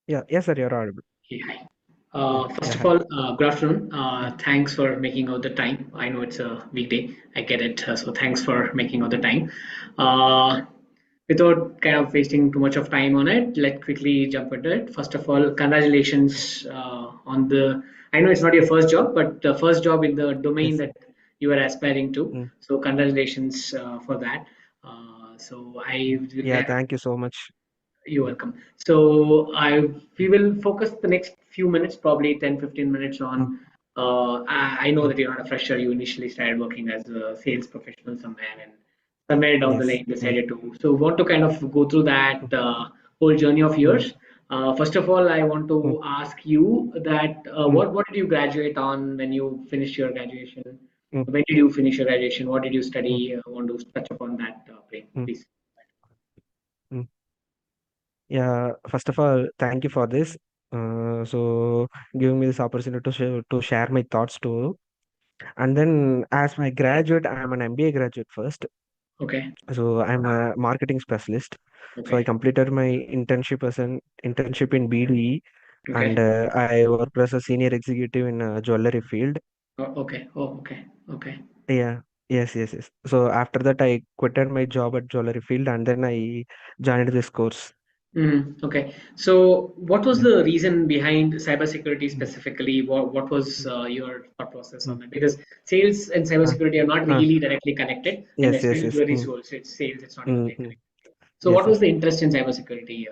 Yeah, yes, sir, you're audible. Hey, hi. Yeah, First yeah, of hi. all, good afternoon. Yeah, Thanks for making out the time. I know it's a weekday. I get it. So thanks for making out the time. Uh, Without kind of wasting too much of time on it, let's quickly jump into it. First of all, congratulations on the. I know it's not your first job, but the first job in the domain yes. that you are aspiring to. Mm, So congratulations for that. So I will yeah, kind of thank you so much. you're Mm, welcome. So we will focus the next few minutes, probably 10, 15 minutes mm, on. I know mm, that you're not a fresher. You initially started working as a sales professional somewhere, and somewhere down the yes. line decided to. So want to kind of go through that Mm, whole journey of mm, yours. First of all, I want mm, to ask you that mm, what did you graduate on when you finished your graduation? mm, When did you finish your graduation? What did you mm, study? Want to touch upon that, mm, please? mm. Yeah, first of all, thank you for this. So giving me this opportunity to share my thoughts too. And then, as my graduate, I'm an MBA graduate first. Okay. So I'm a marketing specialist. So I Okay. completed my internship in BDE, and Okay. I worked as a senior executive in jewelry field. Oh, okay. Oh, okay. Okay. Yeah, yes. So after that, I quitted my job at jewelry field, and then I joined this course. Okay. So, what was Yeah. the reason behind cybersecurity Mm, specifically? What was mm, your thought process mm. on that? Because sales and Uh, cybersecurity are not uh, really directly connected, and yes, yes, especially yes. jewelry sold. So it's sales. It's not even like Mm. connected. So, what Yes, was yes. the interest in cybersecurity,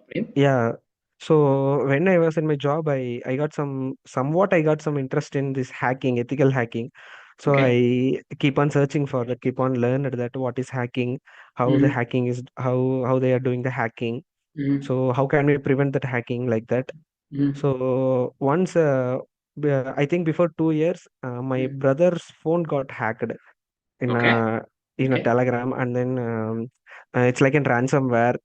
Prem? Yeah. So when I was in my job, I got somewhat I got some interest in this hacking, ethical hacking. So Okay. I keep on searching for that, keep on learning that what is hacking, how the Mm-hmm. hacking is, how they are doing the hacking. Mm-hmm. So how can we prevent that hacking like that? Mm-hmm. So once, I think before 2 years, my Mm-hmm. brother's phone got hacked in Okay. a Okay. Telegram, and then it's like a ransomware.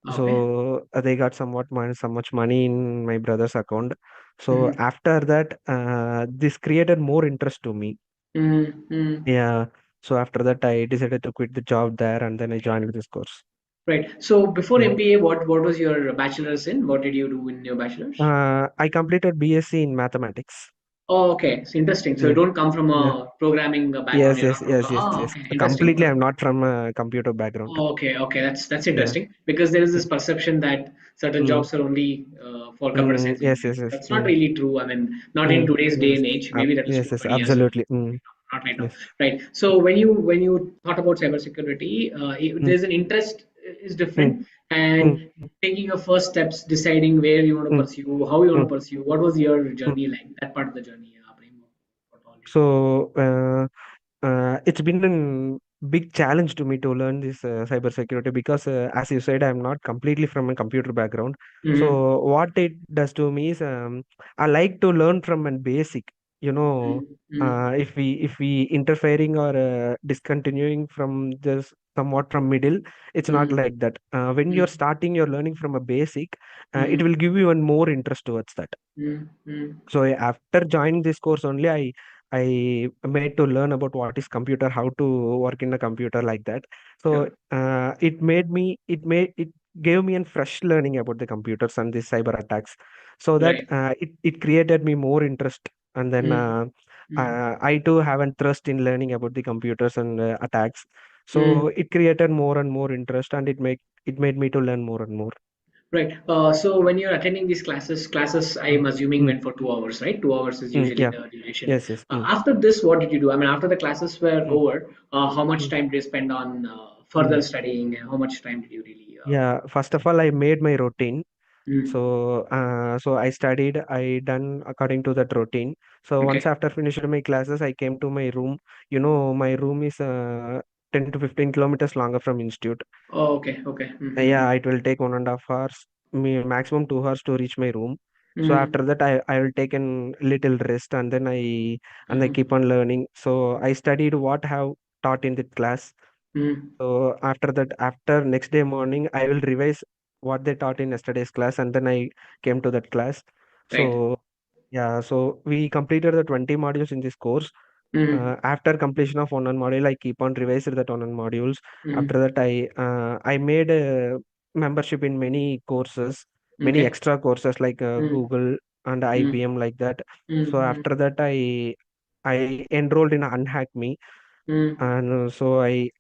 Okay. So they got so much money in my brother's account. So Mm-hmm. after that, this created more interest to me. Mm-hmm. Yeah. So after that, I decided to quit the job there, and then I joined this course. Right. So, before Yeah. MBA, what was your bachelor's in? What did you do in your bachelor's? I completed BSc in mathematics. Oh, okay. It's interesting. So you Yeah. don't come from Yeah. a programming background. Yes, You're yes, not from yes, the. yes, Oh, yes. okay. Interesting. Completely, I'm not from a computer background. Oh, okay. Okay. That's Yeah. interesting because there is this perception that certain Mm, jobs are only for computer science yes, yes, engineers. yes. That's not really true. I mean, not in today's day Yes, and age. Maybe that was yes, true yes, 20 years ago. absolutely. Not right now. Yes. Right. So when you thought about cybersecurity, Mm, there's an interest is mm, different, mm, and taking your first steps, deciding where you want to mm, pursue, how you want mm, to pursue. What was your mm. journey like? That part of the journey, Prem, what all you So, it's been a big challenge to me to learn this cybersecurity because, as you said, I'm not completely from a computer background. did. So, what it does to me is, I like to learn from a basic. You know, Mm, mm, if we interfering or discontinuing from this somewhat from middle, it's not mm, like that. When you're mm, starting, you're learning from a basic. It mm, will give you one more interest towards that. mm, mm. So after joining this course only, I made to learn about what is computer, how to work in a computer like that. Yeah, So it gave me a fresh learning about the computers and the cyber attacks. So that right. it created me more interest, and then Mm, mm, I too have a trust in learning about the computers and attacks. So mm. it created more and more interest, and it made me to learn more and more. Right. So when you're attending these classes, Mm, I'm assuming mm, went for 2 hours, right? 2 hours is usually yeah. the duration. Yes. Yes. After this, what did you do? I mean, after the classes were Mm, over, how much mm, time did you spend on further mm. studying, and how much time did you really? Yeah, first of all, I made my routine. Mm, So I studied, I done according to that routine. So once okay. after finished my classes, I came to my room. My room is 10 to 15 kilometers longer from institute. Oh, okay. Okay. Yeah, Mm-hmm. it will take 1.5 hours, maximum 2 hours to reach my room. So Mm-hmm. after that, I will take a little rest, and then I Mm-hmm. keep on learning. So I studied what have taught in the class. Mm-hmm. So after that, after next day morning, I will revise what they taught in yesterday's class, and then I came to that class. Right. So yeah, so we completed the 20 modules in this course. Mm-hmm. After completion of one module, I keep on revising that one modules. Mm-hmm. After that, I made a membership in many courses. many Okay. extra courses like Mm, Google and mm, IBM like that. So mm, after that, I enrolled in Unhack Me, mm, and so I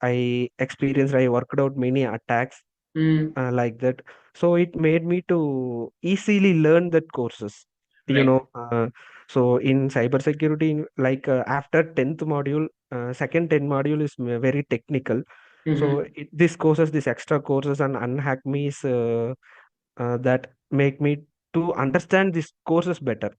experienced, I worked out many attacks mm. like that. So it made me to easily learn that courses, you Right. know. So in cybersecurity, like after 10th module, second 10 module is very technical. So Mm-hmm. this courses, this extra courses and Unhack Me is that make me to understand these courses better.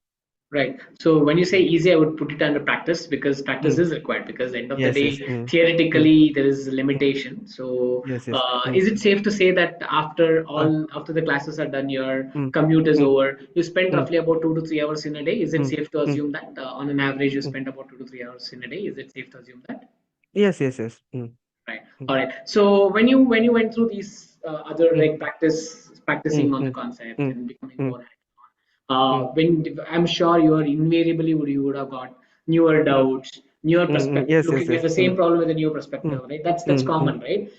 Right. So when you say Mm, easy, I would put it under practice because practice mm, is required. Because end of the yes, yes. day, Mm, theoretically there is a mm, limitation. So yes, yes. is it safe to say that Uh, after the classes are done, your mm, commute is mm, over, you spend mm, roughly about 2 to 3 hours in a day? Is it mm, safe to mm, assume that on an average you mm. spend about 2 to 3 hours in a day? Is it safe to assume that? Yes, yes, yes. Right. Mm, All right. So when you went through these other mm, like practicing mm, on the mm, concept mm, and becoming mm, more hands-on, mm, when I'm sure you are invariably you would have got newer mm, doubts, newer perspective, yes, yes, looking at yes. the same problem with a new perspective. Mm, Right. That's mm, mm, common, right?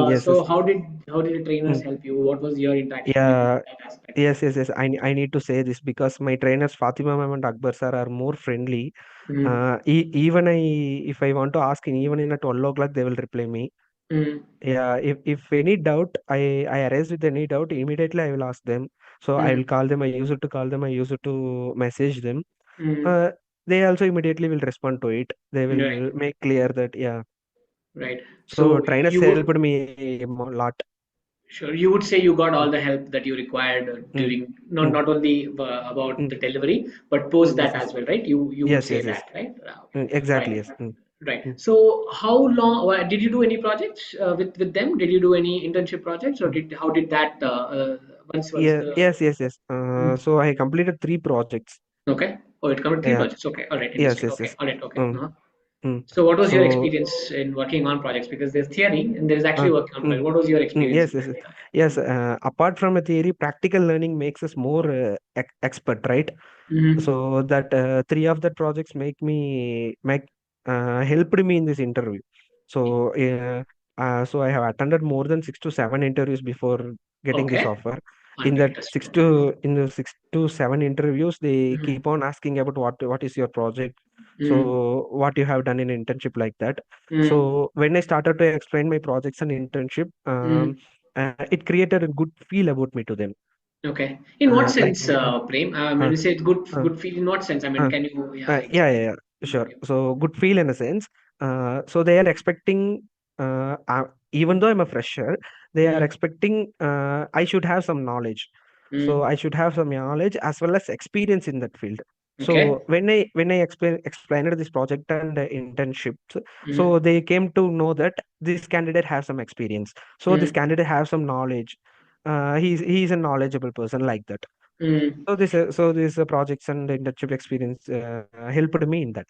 yes, So yes. how did the trainers Mm, help you? What was your interaction with yeah, that aspect? yes, yes, yes. I need to say this because my trainers Fatima ma'am and Akbar sir are more friendly. Mm, Even if I want to ask even in a 12 o'clock, they will reply me. mm, Yeah, if any doubt, I arise with any doubt, immediately I will ask them. So I will mm, call them. I use it to call them. I use it to message them. mm. Uh, they also immediately will respond to it. They Right. will make clear that, yeah. Right. So So trainers you would. helped me a lot. Sure. You would say you got Mm, all the help that you required mm, during not mm, not only about mm, the delivery, but post yes, that yes, as well, right? You would yes, say yes, yes. that, right? Okay. Exactly, Right. yes. Right. Mm, So how long did you do any projects with them? Did you do any internship projects, or mm. how did that once Yeah, the yes, yes, yes. Mm. So I completed 3 projects. Okay. Oh, it covered three Yeah, projects. Okay. All right. yes, Interesting. yes, Okay. yes. All right. Okay. Um, Uh-huh. mm. So what was your So experience in working on projects? Because there's theory and there's actually Uh, working on projects. mm, What was your experience yes, in yes, that? yes. Yes, apart from a theory, practical learning makes us more expert, right? Mm-hmm. So that three of the projects make helped me in this interview. So so I have attended more than 6 to 7 interviews before getting this Okay. offer. Interesting. In the 6 to 7 interviews, they Mhm. keep on asking about what is your project. Mm, So what you have done in internship like that. mm, So when I started to explain my projects and internship, mm. it created a good feel about me to them. Okay. In what Like, sense, Prem? When uh, you say it's good, uh, good feel, in what sense? I mean, uh, can you, yeah, yeah, yeah, explain? yeah, sure. Okay. So good feel in a sense. So they are expecting, even though I'm a fresher, they are Mm, expecting I should have some knowledge. So mm. I should have some knowledge as well as experience in that field. Okay. So when I explained this project and internships, Mm, so they came to know that this candidate has some experience. So this mm, candidate has some knowledge. He's a knowledgeable person like that. mm. So this projects and internship experience helped me in that.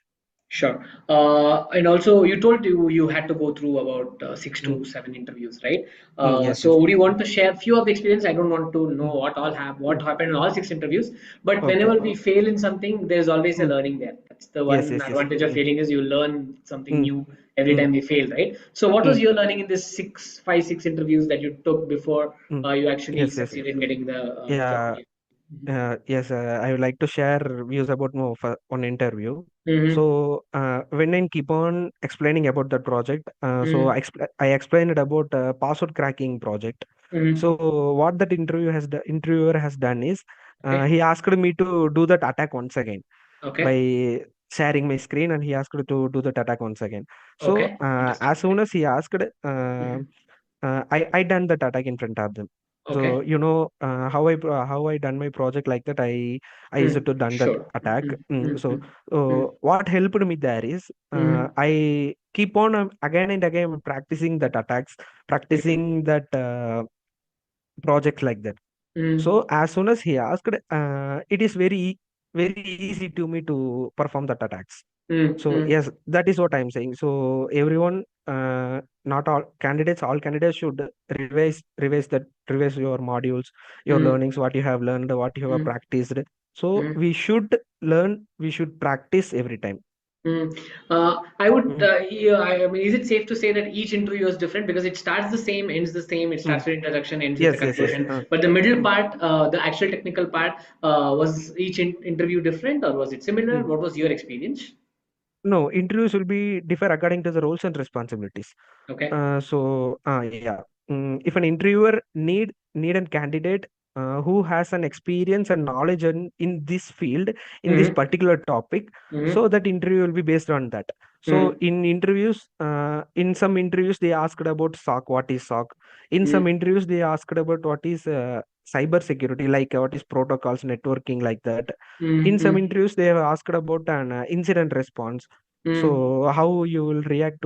Sure. And also, you told you had to go through about six Mm, to seven interviews, right? yes, So yes. would you want to share few of the experience? I don't want to know Mm, what mm, happened in all six interviews, but okay. whenever we fail in something, there's always a Mm, learning there. That's the yes, one yes, yes. advantage of failing is you learn something Mm, new every mm, time we fail, right? So what was mm, your learning in this six interviews that you took before mm. you actually Yes, yes. succeeded in getting the job? Yeah. Yes, I would like to share views about more of one interview. Mm-hmm. So when I keep on explaining about that project, so Mm-hmm. I explained about password cracking project. Mm-hmm. So what that interviewer has done is Okay. he asked me to do that attack once again Okay. by sharing my screen, and he asked to do that attack once again. So Okay. Interesting. as soon as he asked, Mhm. I done that attack in front of them. So Okay. how I done my project like that. I used Mm. to done that Sure. attack. So Mm. Mm. what helped me there is Mm. I keep on again and again practicing that attacks, Mm. practicing that project like that. Mm. So as soon as he asked, it is very easy to me to perform that attacks. Mm. So Mm. yes, that is what I'm saying. So everyone, not all candidates should revise your modules, your Mm. learnings, what you have learned, what you have Mm. practiced. So Mm. we should practice every time. Mm. I would, Mm. yeah, I mean, is it safe to say that each interview is different because it starts the same, ends the same, it Mm. starts with introduction, ends with the Yes, yes, yes. conclusion, but the middle Mm. part, the actual technical part, was each interview different or was it similar? Mm. What was your experience? No, interviews will be differ according to the roles and responsibilities. Okay. Yeah. If an interviewer need a candidate who has an experience and knowledge in this field, in this Mm-hmm. particular topic, so Mm-hmm. that interview will be based on that. So in some interviews they asked about SOC, what is SOC. In some Mm-hmm. interviews they asked about what is cyber security, like what is protocols, networking, like that. In some Mm-hmm. interviews they have asked about an incident response. Mm-hmm. So how you will react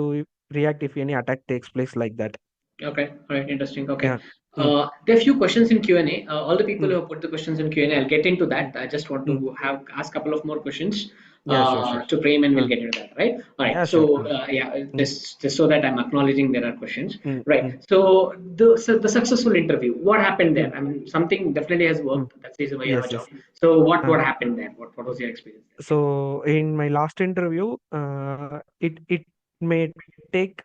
if any attack takes place, like that. Okay, all right, interesting. Okay, Yeah. Mm, there are few questions in Q&A. All the people mm, who have put the questions in Q&A, I'll get into mm, that. I just want mm. to have ask a couple of more questions Yeah, sure, sure. to Prem, and we'll Uh, get into that. Right. All right. yeah, sure. So yeah, Mm, just so that I'm acknowledging there are questions. mm, Right. mm, So the successful interview, what happened there? mm, I mean, something definitely has mm. worked. That's the reason why you have a Yes, job. yes. So Uh, what happened there? What was your experience there? so in my last interview, it may take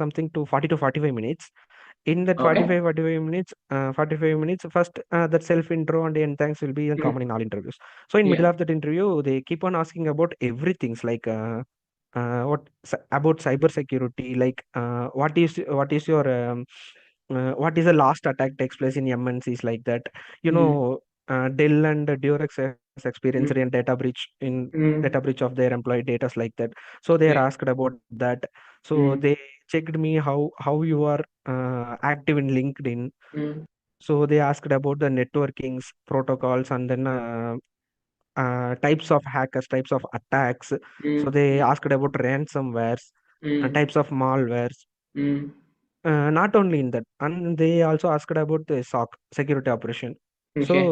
something to 40 to 45 minutes. In that Yeah. Okay. 45 minutes, first that self intro and end thanks will be Mhm. common in all interviews. So in middle Yeah. of that interview they keep on asking about everything, like about cyber security, like what is your what is the last attack takes place in MNCs, like that. you Mm-hmm. know Dell and Durex has experienced Mm-hmm. data breach of their employee data, like that. So they are Okay. asked about that. So Mm-hmm. they checked me how you are active in LinkedIn. Mm-hmm. So they asked about the networkings, protocols, and then types of hackers, types of attacks. So they asked about ransomwares and Mm-hmm. types of malwares. Mm-hmm. Not only in that, and they also asked about the SOC, security operation. Okay.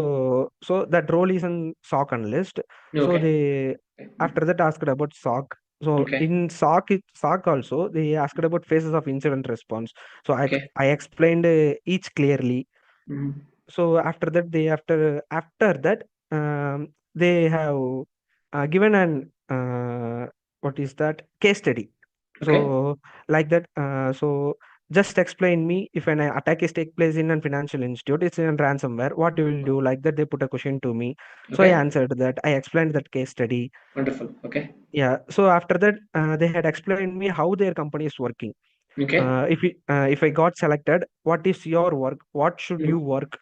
So that role is an SOC analyst. So Okay. they after that asked about SOC. So Okay. in SOC also they asked about phases of incident response. So Okay. I explained each clearly. Mm-hmm. So after that they have given an what is that case study. Okay. So like that, so just explain me, if an attack is take place in a financial institute, it's in ransomware, what you will do, like that. They put a question to me. So I Okay. answered that, I explained that case study. Wonderful. Okay. Yeah, so after that they had explained me how their company is working. Okay. If I got selected, what is your work, what should you work,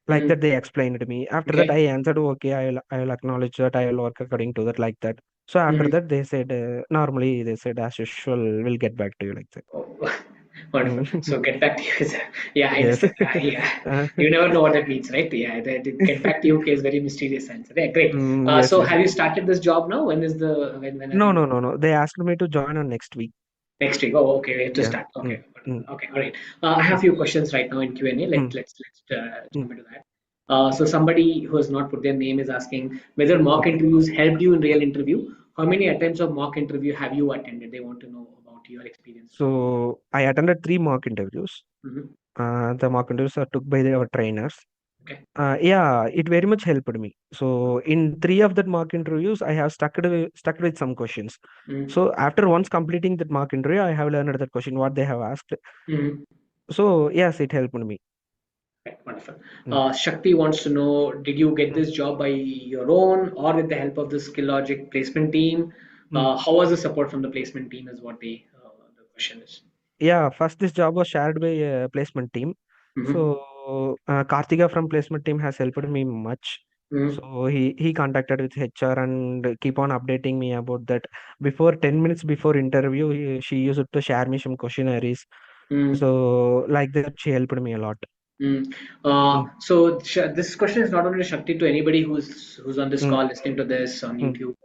like Mm-hmm. that they explained to me. After that I Okay. answered, okay, I'll acknowledge that, I will work according to that, like that. So after Mm-hmm. that they said, normally they said, as usual, we'll get back to you, like that. Oh, wonderful. Mm. So get back to you. Yeah, I Yes. understand. Yeah, uh, you never know what that means, right? Yeah, the get back to you is very mysterious answer. Yeah, great. yes, So yes. have you started this job now? When is the when have No, you no, no, no, they asked me to join on next week. next week? Oh, okay. We have to Yeah. start. Mm, Okay, wonderful. mm, Okay, all right. I have mm, a few questions right now in Q&A. mm, Let's mm. jump into that. So somebody who has not put their name is asking whether mock Okay. interviews helped you in real interview. How many attempts of mock interview have you attended? They want to know about your experience with mock interview. So I attended three mock interviews. Mhm. The mock interviews are took by our trainers. Okay. Yeah, it very much helped me. So in three of that mock interviews, I have stuck with some questions. Mm-hmm. So after once completing that mock interview, I have learned that question what they have asked. Mm-hmm. So yes, it helped me. Right, wonderful. Mm, Shakti wants to know, did you get mm, this job by your own or with the help of the SkillLogic placement team? mm. How was the support from the placement team is what the question is. Yeah, first this job was shared by a placement team. Mm-hmm. So Kartika from placement team has helped me much. Mm-hmm. So he contacted with HR and keep on updating me about that. Before 10 minutes before interview, she used to share me some questionnaires. Mm-hmm. So like that, she helped me a lot. Mm. Mm, So this question is not only Shakti to anybody who's on this mm, call, listening to this on mm. YouTube,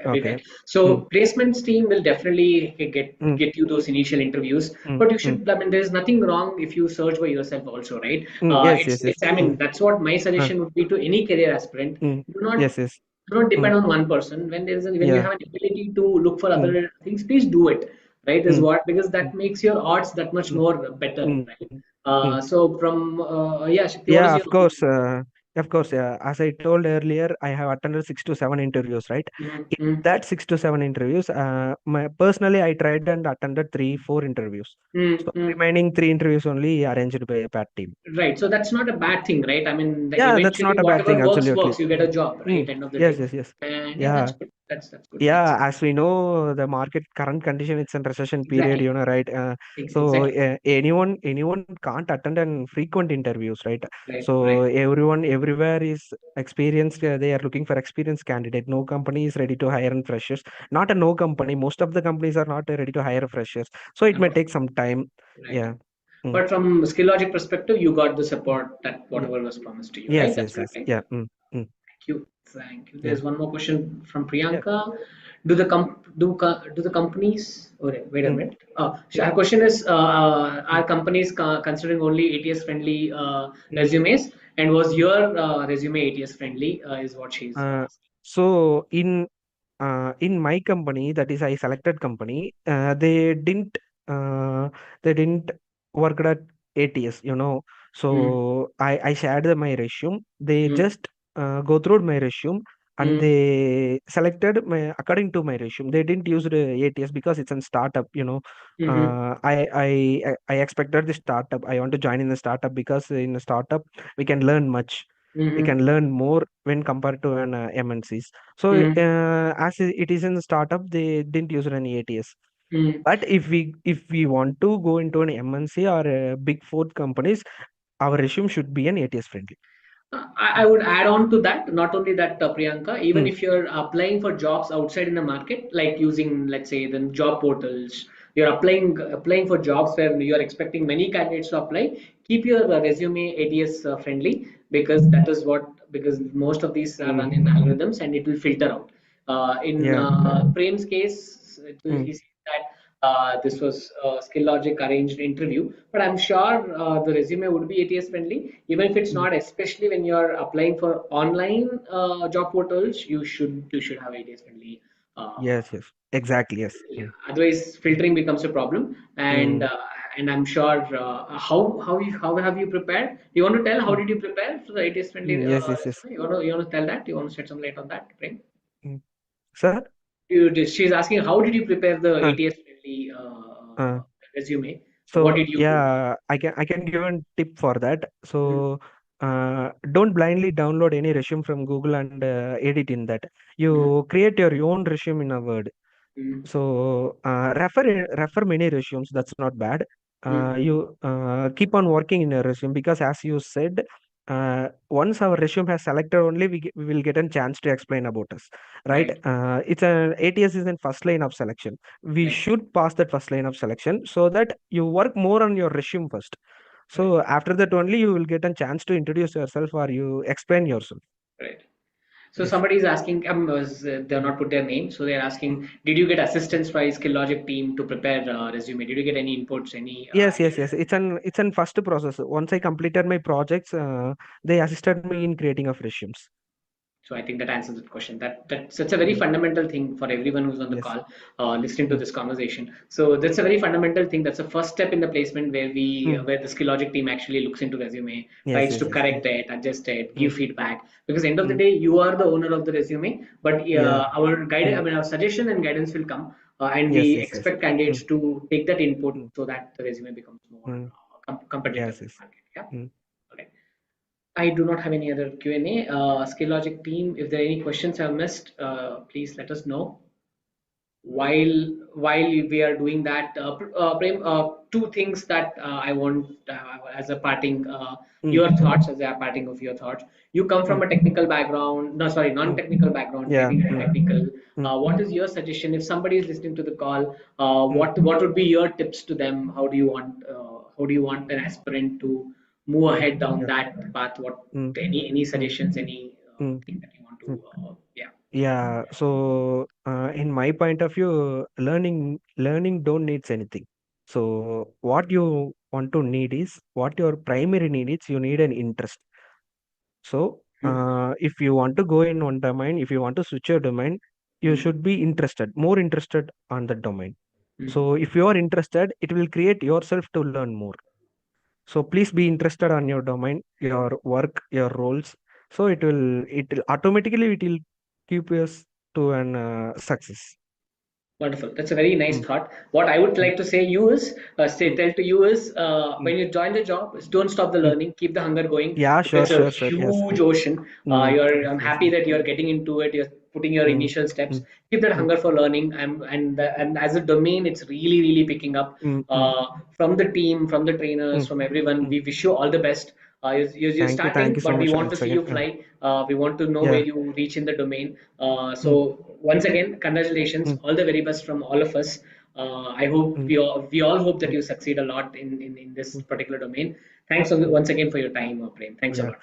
everywhere. Okay. So Mm, placements team will definitely mm, get you those initial interviews, mm, but you mm, should. I mean, there is nothing wrong if you search by yourself also, right? yes, yes, yes. It's. I mean, that's what my Uh, suggestion would be to any career aspirant. mm, Do not yes, yes. do not Mm, depend on one person. When you yeah. have an ability to look for Mm, other things, please do it. Right? Is mm, what because that mm, makes your odds that much mm, more better, mm, right? mm. So from yeah, Shakti, what is Yeah, your of course. opinion? Of course, as I told earlier, I have attended 6 to 7 interviews, right? In Mm-hmm. that 6 to 7 interviews, personally, I tried and attended 3, 4 interviews. So Mm-hmm. remaining 3 interviews only arranged by a PAT team. Right. So that's not a bad thing, right? I mean, Yeah, that's eventually not a bad whatever thing, works, absolutely. works. You get a job, right? Mm. End of the Yes, day. yes, yes. And yeah, that's Yeah. good. That's good. That's Yeah, as we know, the market current condition, it's in recession period, exactly. right? So Exactly. anyone can't attend and frequent interviews, right? Right. So Right. everyone everywhere is experienced. They are looking for experienced candidate. No company is ready to hire and freshers. Not a no company. Most of the companies are not ready to hire freshers. So it may take some time. Right. Yeah. Mm, But from skill logic perspective, you got the mm, support that mm. whatever was promised to you, right? Yes, That's yes, right, yes. right? Yeah. Mm, mm, Thank you. Thank you. yeah. There's one more question from Yeah. Priyanka. Do the companies? Oh, wait a Mm, minute. mm, Her question is: mm, Are companies considering only ATS friendly mm. resumes? And was your resume ATS friendly? Is what she's Uh, asking. so in my company, that is I selected company, they didn't work at ATS, Mm, so I shared my resume. They mm, just go through my resume and mm, they selected my according to my resume. They didn't use the ATS because it's a startup. mm, I expected the startup. I want to join in the startup because in a startup we can learn much. We mm, can learn more when compared to an MNCs. So mm, as it is in the startup, they didn't use any ATS. mm. But if we want to go into an MNC or a big four companies, our resume should be an ATS friendly. I would add on to that, not only that, Priyanka, even Mm, if you're applying for jobs outside in the market, like using, let's say, the job portals, you're applying for jobs where you're expecting many candidates to apply, keep your resume ATS friendly, because that is what, because most of these are mm, run in algorithms and it will filter out. In yeah. Prem's case, Mm, he said that this was a skill logic arranged interview, but I'm sure the resume would be ATS friendly, even if it's mm. not, especially when you're applying for online job portals. You should have ATS friendly. Yes, yes, exactly. Yes. Yeah. Mm, Otherwise, filtering becomes a problem, mm, and I'm sure how have you prepared? You want to tell how mm, did you prepare for the ATS friendly yes, yes, yes. resume? You want to tell that? You want to shed some light on that, Prem? Mm. Sir? She's asking how did you prepare the Uh, ATS friendly uh, resume? What So did you do? yeah, I can give a tip for that. Mm, So don't blindly download any resume from Google and edit in that. mm, You create your own resume in a Word. mm, So refer many resumes. That's not bad. mm. You keep on working in your resume because as you said, once our resume has selected only we will get a chance to explain about us, right? Right, It's an ATS is in first line of selection. We right, should pass that first line of selection so that you work more on your resume first. right, So after that only you will get a chance to introduce yourself or you explain yourself. right. So Yes. somebody is asking, they're not put their name, so they're asking, did you get assistance by Skill Logic team to prepare resume? Did you get any inputs, any Yes, yes, ideas? yes. It's an first process. Once I completed my projects, they assisted me in creating of resumes. So I think that answers the question. That's a very Mm, fundamental thing for everyone who's on the yes. call, listening to Mm, this conversation. So that's a very fundamental thing. That's the first step in the placement where mm, where the skill logic team actually looks into resume, yes, tries yes, to yes. Mm, correct it, adjust it, give mm, feedback. Because end of the mm, day, you are the owner of the resume. But yeah. our guide, I Mm, mean, our suggestion and guidance will come, and yes, we yes, yes. expect candidates Mm, to take that input mm, so that the resume becomes more mm, competitive yes, in the yes. market. Yeah. Mm, Okay. I do not have any other Q&A. SkillLogic team, if there are any questions I've missed, please let us know. While we are doing that, Prem, two things that I want as a parting, mm, your thoughts as a parting of your thoughts. You come from mm, a technical background, no, sorry, mm, non-technical background, yeah. training and Mm, technical. mm, What is your suggestion if somebody is listening to the call? mm, What would be your tips to them? How do you want an aspirant to move ahead down yeah. that path? What Mm, any mm, suggestions, any mm, thing that you want mm. to? Yeah. Yeah. So in my point of view, learning don't needs anything. So what you want to need is what your primary need is. You need an interest. So, Mm, if you want to go in one domain, if you want to switch your domain, you mm, should be interested, more interested on the domain. mm. So, if you are interested, it will create yourself to learn more. So, please be interested on your domain, your work, your roles. So it will automatically it will keep us to an success. Wonderful. That's a very nice Mm, thought. What I would mm, like to say you is, mm, tell to you is, mm, when you join the job, is don't stop the mm. learning, keep the hunger going, Yeah, because sure, it's a sure, sure. Yes. huge ocean. I'm Yes, happy yes. that you're getting into it. You're putting your Mm, initial steps. mm, Keep that mm, hunger for learning, and as a domain, it's really, really picking up. mm, mm, From the team, from the trainers, mm, from everyone. mm. We wish you all the best. You're Thank starting, you so but we much want to once see again. you fly. We want to know where Yeah. you reach in the domain. Mm, So once again, congratulations, mm, all the very best from all of us. I hope mm, we all hope that mm, you succeed a lot in this mm, particular domain. Thanks mm. once again for your time, Prem. Thanks a Yeah. lot.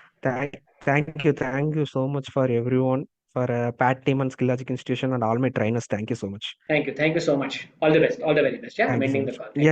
Thank you so much for everyone, for Pat team and SkillLogic Institution and all my trainers. Thank you so much. Thank you so much. All the best, all the very best. Yeah, I'm Thank you so ending the much. call. Thank Yeah. you.